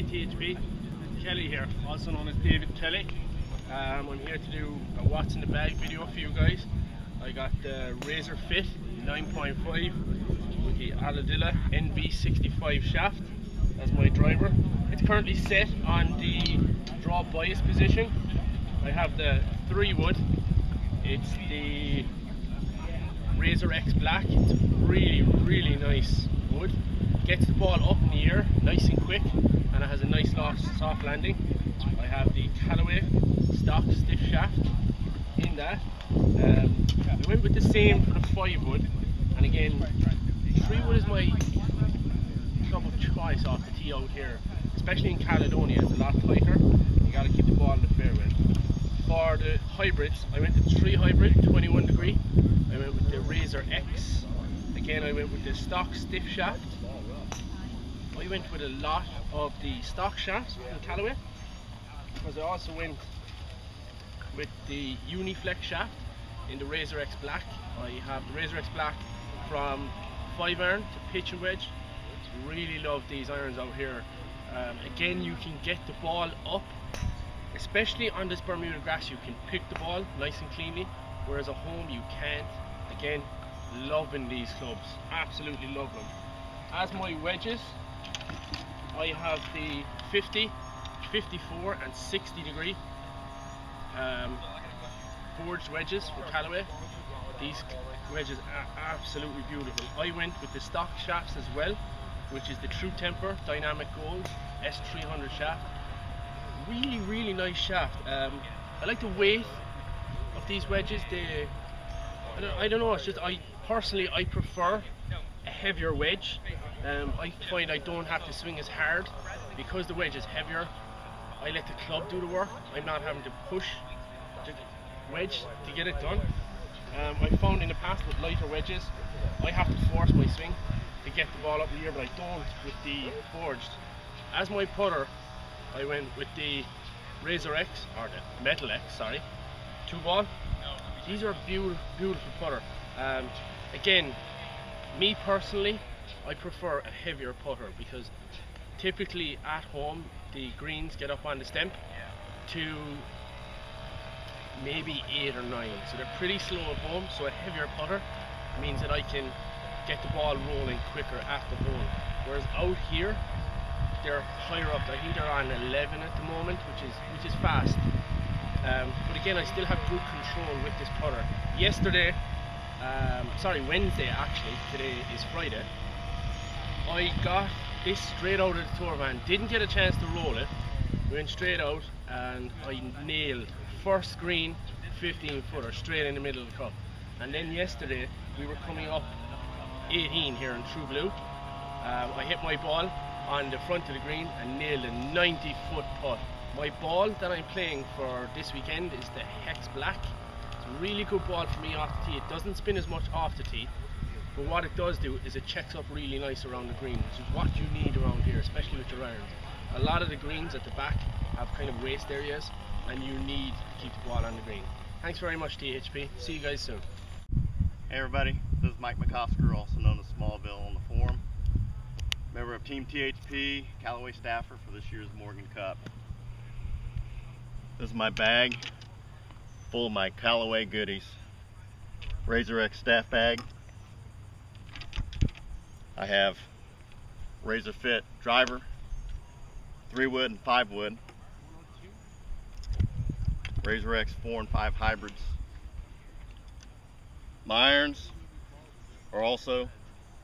Hey THP, Kelly here, also known as David Kelly. I'm here to do a what's in the bag video for you guys. I got the Razor Fit 9.5 with the Aladilla NV65 shaft as my driver. It's currently set on the draw bias position. I have the 3 wood. It's the Razor X Black. It's really nice wood. Gets the ball up in the air nice and quick, and it has a nice soft landing. I have the Callaway stock stiff shaft in that. I went with the same for the 5 wood, and again 3 wood is my club of choice off the tee out here, especially in Caledonia. It's a lot tighter. You got to keep the ball in the fairway. For the hybrids, I went to 3 hybrid 21 degree. I went with the Razor X. Again, I went with the stock stiff shaft. I went with a lot of the stock shafts from Callaway, because I also went with the Uniflex shaft in the Razor X Black. I have the Razor X Black from 5-iron to pitch and wedge. Really love these irons out here. Again, you can get the ball up, especially on this Bermuda grass. You can pick the ball nice and cleanly, whereas at home you can't. Again, loving these clubs, absolutely love them. As my wedges, I have the 50, 54 and 60 degree forged wedges from Callaway. These wedges are absolutely beautiful. I went with the stock shafts as well, which is the True Temper Dynamic Gold S300 shaft. Really nice shaft. I like the weight of these wedges. I don't know, it's just I prefer a heavier wedge. I find I don't have to swing as hard because the wedge is heavier. I let the club do the work. I'm not having to push the wedge to get it done. I found in the past with lighter wedges, I have to force my swing to get the ball up in the air, but I don't with the forged. As my putter, I went with the Razor X, or the Metal X, sorry, 2-ball. These are beautiful putter. Again, me personally, I prefer a heavier putter, because typically at home the greens get up on the stump to maybe 8 or 9, so they're pretty slow at home. So a heavier putter means that I can get the ball rolling quicker at the hole, whereas out here they're higher up. I think they're on 11 at the moment, which is fast. But again, I still have good control with this putter. Yesterday, Wednesday actually, today is Friday, I got this straight out of the tour van. Didn't get a chance to roll it, went straight out and I nailed first green 15 footer straight in the middle of the cup. And then yesterday we were coming up 18 here in True Blue. I hit my ball on the front of the green and nailed a 90-foot putt. My ball that I'm playing for this weekend is the Hex Black. It's a really good ball for me off the tee. It doesn't spin as much off the tee, but what it does do is it checks up really nice around the green, which is what you need around here, especially with your irons. A lot of the greens at the back have kind of waste areas, and you need to keep the ball on the green. Thanks very much, THP. See you guys soon. Hey everybody, this is Mike McCosker, also known as Smallville on the forum. Member of Team THP, Callaway staffer for this year's Morgan Cup. This is my bag full of my Callaway goodies. Razor X staff bag. I have Razor Fit driver, 3 wood and 5 wood. Razor X 4 and 5 hybrids. My irons are also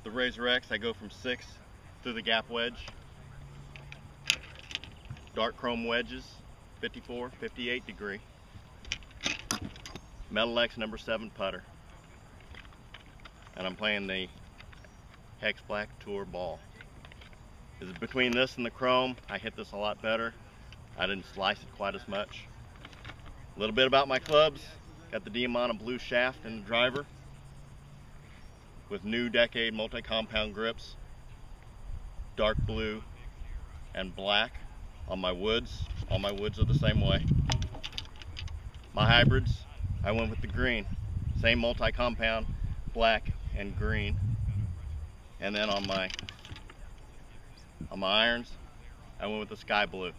the Razor X. I go from 6 through the gap wedge. Dark chrome wedges, 54, 58 degree. Metal X number 7 putter. And I'm playing the Hex Black Tour ball. Between this and the chrome, I hit this a lot better. I didn't slice it quite as much. A little bit about my clubs. Got the Diamond blue shaft in the driver with new Decade multi-compound grips. Dark blue and black on my woods. All my woods are the same way. My hybrids, I went with the green. Same multi-compound, black and green. And then on my irons, I went with the sky blue.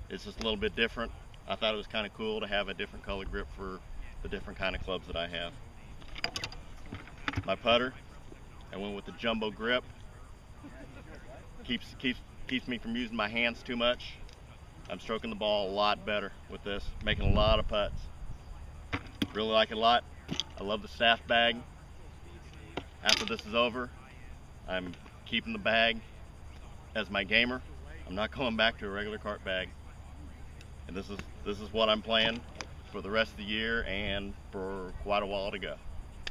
It's just a little bit different. I thought it was kind of cool to have a different color grip for the different kind of clubs that I have. My putter, I went with the jumbo grip. Keeps me from using my hands too much. I'm stroking the ball a lot better with this, making a lot of putts. Really like it a lot. I love the staff bag. After this is over, I'm keeping the bag as my gamer. I'm not going back to a regular cart bag. And this is what I'm playing for the rest of the year and for quite a while to go.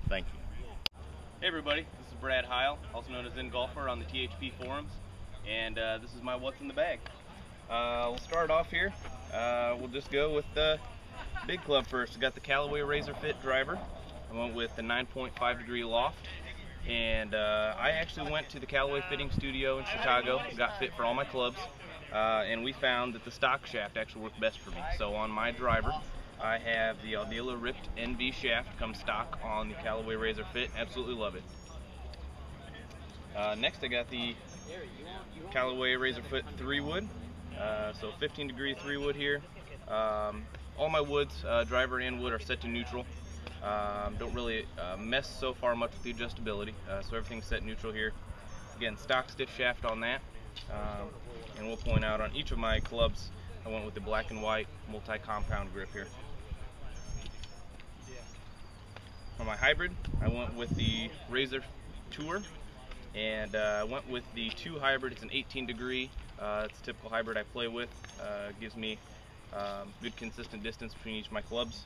Thank you. Hey everybody, this is Brad Heil, also known as Zen Golfer on the THP forums, and this is my what's in the bag. We'll start off here. We'll just go with the big club first. We got the Callaway Razor Fit driver. I went with the 9.5 degree loft, and I actually went to the Callaway fitting studio in Chicago, got fit for all my clubs, and we found that the stock shaft actually worked best for me. So on my driver, I have the Aldila Ripped NV shaft come stock on the Callaway Razor Fit. Absolutely love it. Next I got the Callaway Razor Fit 3-wood. So 15 degree 3-wood here. All my woods, driver and wood, are set to neutral. Don't really mess so far much with the adjustability. So everything's set neutral here. Again, stock stiff shaft on that. And we'll point out on each of my clubs, I went with the black and white multi-compound grip here. For my hybrid, I went with the Razor Tour, and I went with the 2 hybrid. It's an 18 degree. It's a typical hybrid I play with. Gives me good consistent distance between each of my clubs.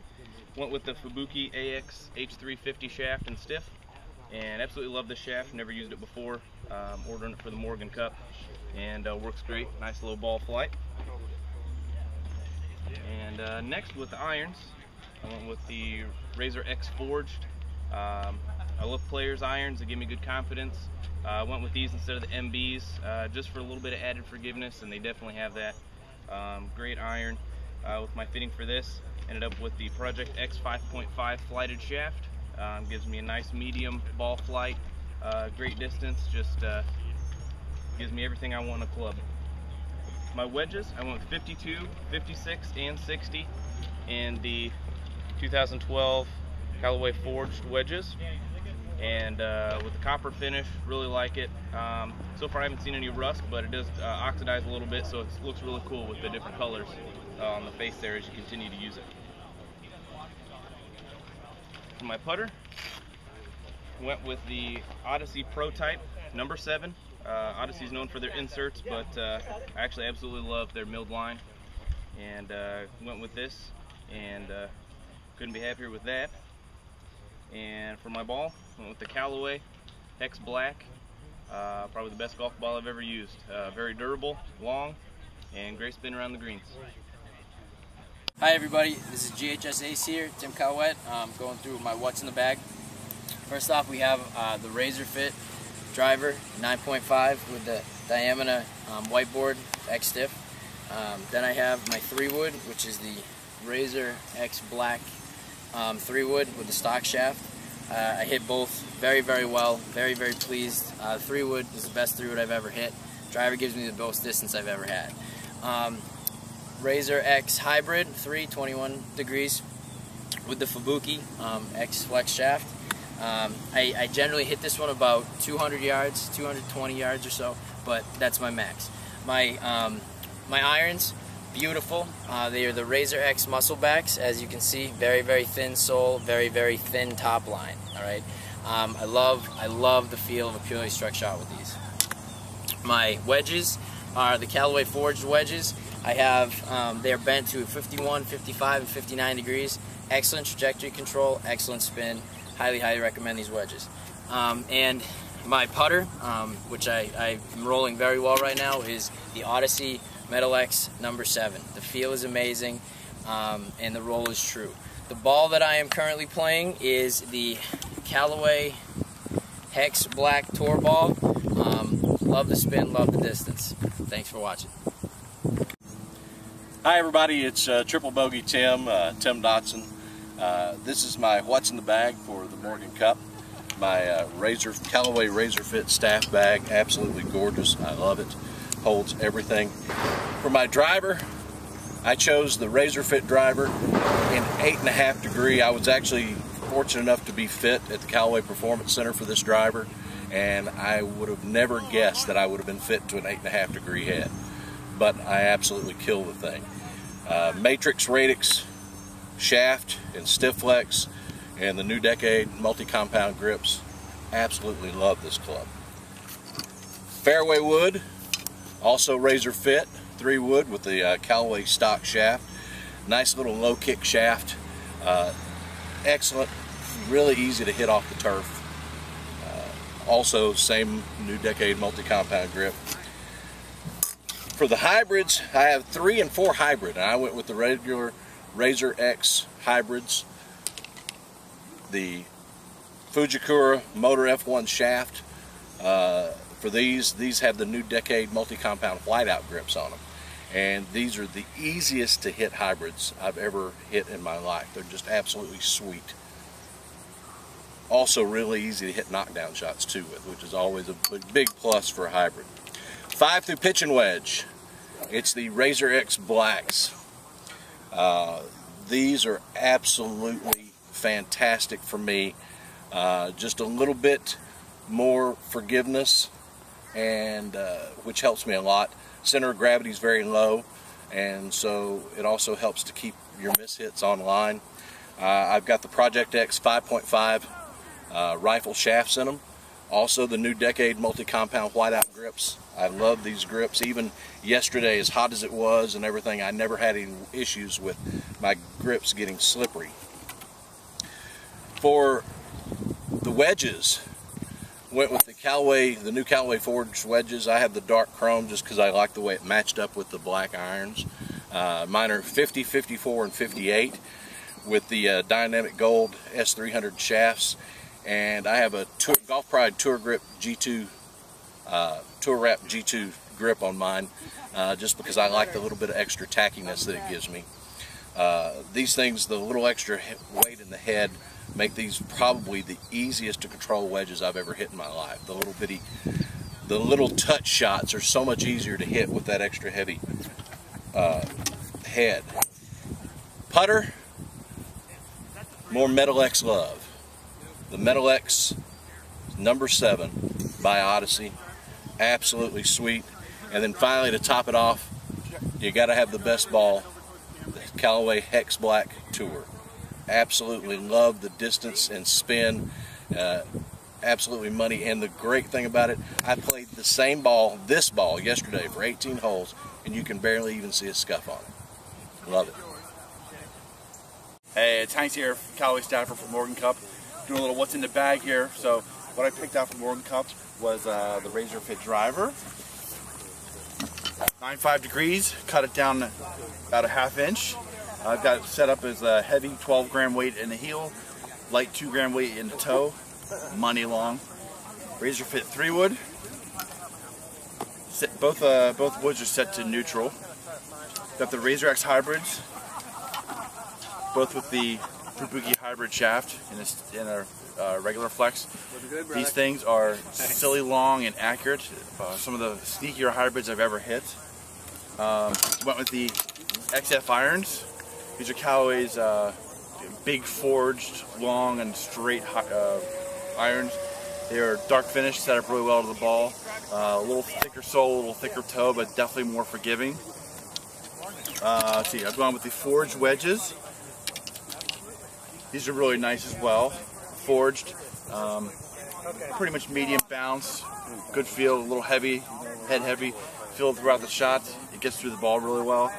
Went with the Fubuki AX H350 shaft and stiff, and absolutely love this shaft. Never used it before. Ordering it for the Morgan Cup, and works great. Nice little ball flight. And next with the irons, I went with the Razor X Forged. I love players' irons. They give me good confidence. I went with these instead of the MBs just for a little bit of added forgiveness, and they definitely have that. Great iron. With my fitting for this, ended up with the Project X 5.5 flighted shaft. Gives me a nice medium ball flight, great distance, just gives me everything I want in a club. My wedges, I went with 52, 56, and 60 in the 2012 Callaway Forged wedges, and with the copper finish, really like it. So far I haven't seen any rust, but it does oxidize a little bit, so it looks really cool with the different colors on the face there as you continue to use it. For my putter, went with the Odyssey Pro Type number 7. Odyssey is known for their inserts, but I actually absolutely love their milled line, and went with this, and couldn't be happier with that. And for my ball, went with the Callaway Hex Black. Probably the best golf ball I've ever used. Very durable, long, and great spin around the greens. Hi everybody, this is GHS Ace here, Tim Callaway. Going through my what's in the bag. First off, we have the Razor Fit driver, 9.5 with the Diamina whiteboard X stiff. Then I have my 3-wood, which is the Razor X Black 3-wood with the stock shaft. I hit both very, very well. Very, very pleased. 3-wood is the best 3-wood I've ever hit. Driver gives me the most distance I've ever had. Razor X Hybrid 21 degrees with the Fubuki X Flex shaft. I generally hit this one about 200 yards, 220 yards or so, but that's my max. My irons, beautiful. They are the Razor X Musclebacks, as you can see. Very, very thin sole, very, very thin top line. All right. I love the feel of a purely struck shot with these. My wedges are the Callaway Forged wedges. I have they're bent to 51, 55, and 59 degrees. Excellent trajectory control, excellent spin. Highly, highly recommend these wedges. And my putter, which I'm rolling very well right now, is the Odyssey Metal X number 7. The feel is amazing, and the roll is true. The ball that I am currently playing is the Callaway Hex Black Tour Ball. Love the spin, love the distance. Thanks for watching. Hi everybody, it's Triple Bogey Tim, Tim Dotson. This is my what's in the bag for the Morgan Cup. My Callaway Razor Fit staff bag, absolutely gorgeous. I love it. holds everything. For my driver, I chose the Razor Fit driver in 8.5 degree. I was actually fortunate enough to be fit at the Callaway Performance Center for this driver, and I would have never guessed that I would have been fit to an 8.5 degree head. But I absolutely kill the thing. Matrix Radix shaft and stiff flex and the New Decade multi-compound grips. Absolutely love this club. Fairway wood, also Razor Fit 3 wood with the Callaway stock shaft. Nice little low kick shaft. Excellent, really easy to hit off the turf. Also same New Decade multi-compound grip. For the hybrids, I have 3 and 4 hybrid, and I went with the regular Razor X hybrids. The Fujikura Motor F1 shaft. For these have the New Decade multi-compound whiteout grips on them. And these are the easiest to hit hybrids I've ever hit in my life. They're just absolutely sweet. Also really easy to hit knockdown shots too with, which is always a big plus for a hybrid. 5 through pitch and wedge. It's the Razor X Blacks. These are absolutely fantastic for me. Just a little bit more forgiveness, and which helps me a lot. Center of gravity is very low, and so it also helps to keep your mishits on line. I've got the Project X 5.5 rifle shafts in them. Also the New Decade multi-compound whiteout grips. I love these grips. Even yesterday, as hot as it was and everything, I never had any issues with my grips getting slippery. For the wedges, went with the Callaway, the new Callaway forged wedges. I have the dark chrome just because I like the way it matched up with the black irons. Mine are 50, 54, and 58 with the Dynamic Gold S300 shafts. And I have a Golf Pride Tour Grip G2, Tour Wrap G2 grip on mine, just because I like the little bit of extra tackiness that it gives me. These things, the little extra weight in the head, make these probably the easiest to control wedges I've ever hit in my life. The little touch shots are so much easier to hit with that extra heavy head. Putter, more Metal X love. The Metal X number 7 by Odyssey, absolutely sweet. And then finally, to top it off, you got to have the best ball, the Callaway Hex Black Tour. Absolutely love the distance and spin, absolutely money. And the great thing about it, I played the same ball, this ball, yesterday for 18 holes, and you can barely even see a scuff on it. Love it. Hey, it's Heinz here, Callaway staffer for Morgan Cup. Doing a little what's in the bag here. So what I picked out from Morgan Cup was the Razor Fit driver. 9.5 degrees, cut it down about a ½ inch. I've got it set up as a heavy 12 gram weight in the heel, light 2 gram weight in the toe, money long. Razor Fit 3 wood. Both woods are set to neutral. Got the Razor X hybrids, both with the Fubuki hybrid shaft in a regular flex. These things are silly long and accurate. Some of the sneakier hybrids I've ever hit. Went with the XF irons. These are Callaway's big forged, long and straight irons. They are dark finish, set up really well to the ball. A little thicker sole, a little thicker toe, but definitely more forgiving. Let's see, I've gone with the forged wedges. These are really nice as well. Forged, pretty much medium bounce, good feel, a little heavy, head heavy, feel throughout the shot. It gets through the ball really well.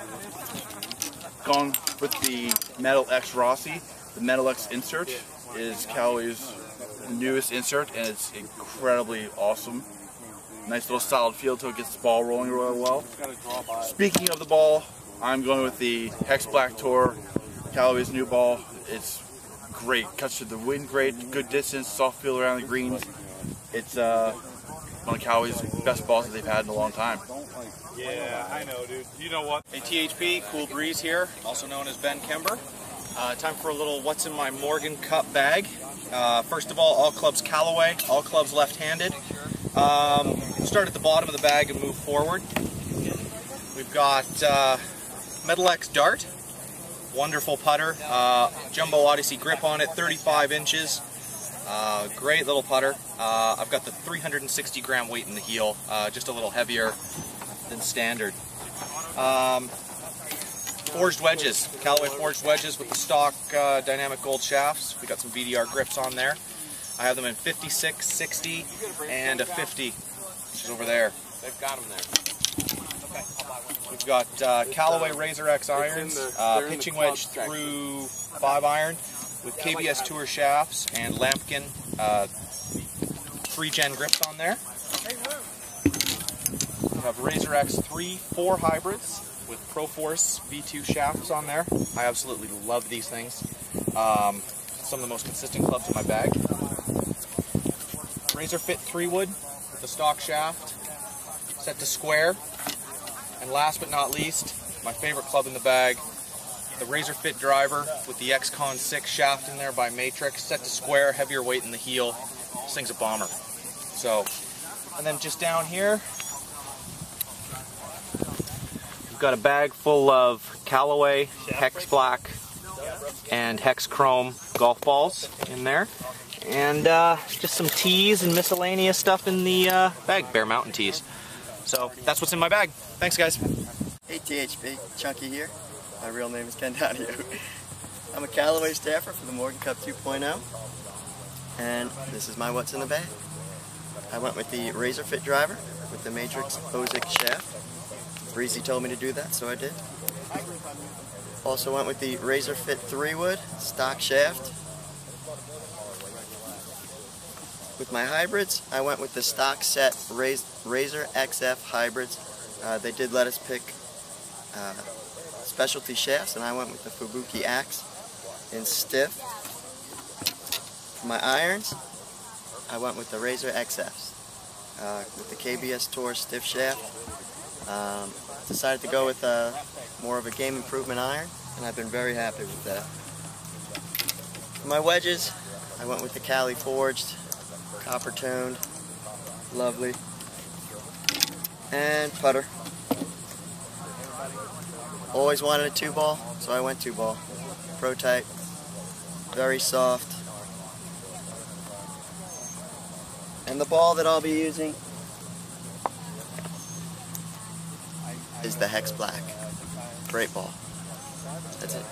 Gone with the Metal X Rossi. The Metal X insert is Callaway's newest insert, and it's incredibly awesome. Nice little solid feel till it gets the ball rolling really well. Speaking of the ball, I'm going with the Hex Black Tour, Callaway's new ball. It's great, cuts to the wind great, good distance, soft feel around the greens. It's one of Callaway's best balls that they've had in a long time. Yeah, I know, dude. You know what? Hey, THP, Cool Breeze here, also known as Ben Kember. Time for a little what's in my Morgan Cup bag. First of all clubs Callaway, all clubs left-handed. Start at the bottom of the bag and move forward. got Metal X Dart, wonderful putter, Jumbo Odyssey grip on it, 35 inches, great little putter. I've got the 360 gram weight in the heel, just a little heavier than standard. Forged wedges, Callaway forged wedges with the stock dynamic gold shafts. We got some VDR grips on there. I have them in 56, 60, and a 50, which is over there. They've got them there. We've got Callaway Razor X irons, pitching wedge through 5 iron with KBS Tour shafts and Lampkin 3-gen grips on there. We have Razor X 3-4 hybrids with ProForce V2 shafts on there. I absolutely love these things. Some of the most consistent clubs in my bag. Razor Fit 3-wood with the stock shaft set to square. And last but not least, my favorite club in the bag, the Razor Fit driver with the XCon 6 shaft in there by Matrix, set to square, heavier weight in the heel. This thing's a bomber. So, and then just down here, we've got a bag full of Callaway Hex Black and Hex Chrome golf balls in there. And just some tees and miscellaneous stuff in the bag, Bear Mountain tees. So that's what's in my bag. Thanks, guys. Hey THB, Chunky here. My real name is Ken Downey. I'm a Callaway staffer for the Morgan Cup 2.0, and this is my what's in the bag. I went with the Razor Fit driver with the Matrix Ozic shaft. Breezy told me to do that, so I did. Also went with the Razor Fit 3-wood stock shaft. With my hybrids, I went with the stock set Razor XF hybrids. They did let us pick specialty shafts, and I went with the Fubuki Axe in stiff. For my irons, I went with the Razor XFs with the KBS Tour stiff shaft. Decided to go with more of a game improvement iron, and I've been very happy with that. For my wedges, I went with the Cali forged, copper toned, lovely, and putter. Always wanted a 2-ball, so I went 2-ball. Pro Tight, very soft. And the ball that I'll be using is the Hex Black. Great ball. That's it.